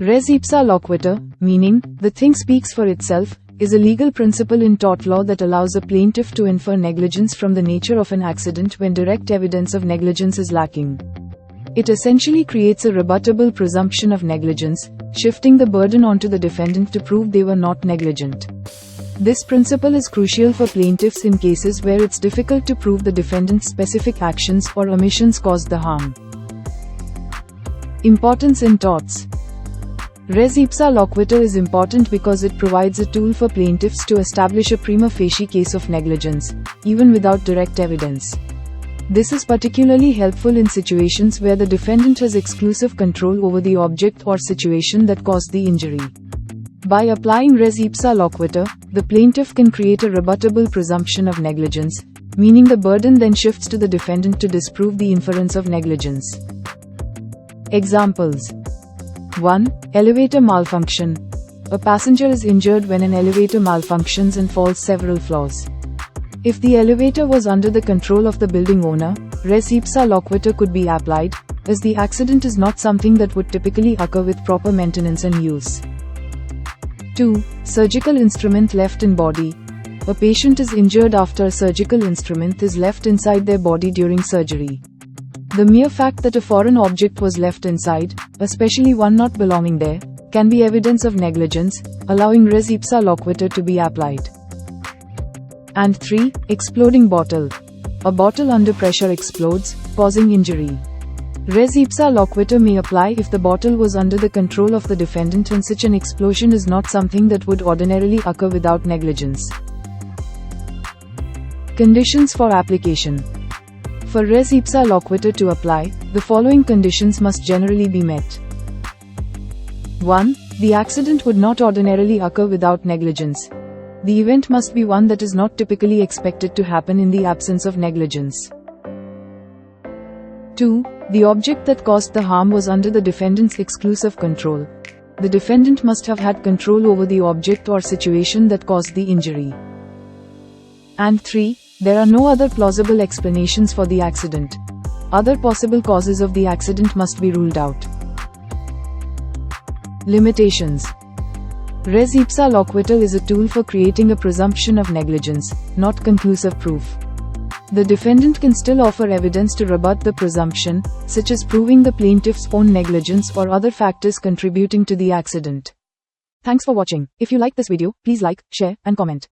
Res ipsa loquitur, meaning, the thing speaks for itself, is a legal principle in tort law that allows a plaintiff to infer negligence from the nature of an accident when direct evidence of negligence is lacking. It essentially creates a rebuttable presumption of negligence, shifting the burden onto the defendant to prove they were not negligent. This principle is crucial for plaintiffs in cases where it's difficult to prove the defendant's specific actions or omissions caused the harm. Importance in torts. Res ipsa loquitur is important because it provides a tool for plaintiffs to establish a prima facie case of negligence, even without direct evidence. This is particularly helpful in situations where the defendant has exclusive control over the object or situation that caused the injury. By applying res ipsa loquitur, the plaintiff can create a rebuttable presumption of negligence, meaning the burden then shifts to the defendant to disprove the inference of negligence. Examples: 1. Elevator malfunction. A passenger is injured when an elevator malfunctions and falls several floors. If the elevator was under the control of the building owner, res ipsa loquitur could be applied, as the accident is not something that would typically occur with proper maintenance and use. 2. Surgical instrument left in body. A patient is injured after a surgical instrument is left inside their body during surgery. The mere fact that a foreign object was left inside, especially one not belonging there, can be evidence of negligence, allowing res ipsa loquitur to be applied. And 3. Exploding bottle. A bottle under pressure explodes, causing injury. Res ipsa loquitur may apply if the bottle was under the control of the defendant and such an explosion is not something that would ordinarily occur without negligence. Conditions for application. For res ipsa loquitur to apply, the following conditions must generally be met. 1. The accident would not ordinarily occur without negligence. The event must be one that is not typically expected to happen in the absence of negligence. 2. The object that caused the harm was under the defendant's exclusive control. The defendant must have had control over the object or situation that caused the injury. And 3. There are no other plausible explanations for the accident. Other possible causes of the accident must be ruled out. Limitations. Res ipsa loquitur is a tool for creating a presumption of negligence, not conclusive proof. The defendant can still offer evidence to rebut the presumption, such as proving the plaintiff's own negligence or other factors contributing to the accident. Thanks for watching. If you like this video, please like, share, and comment.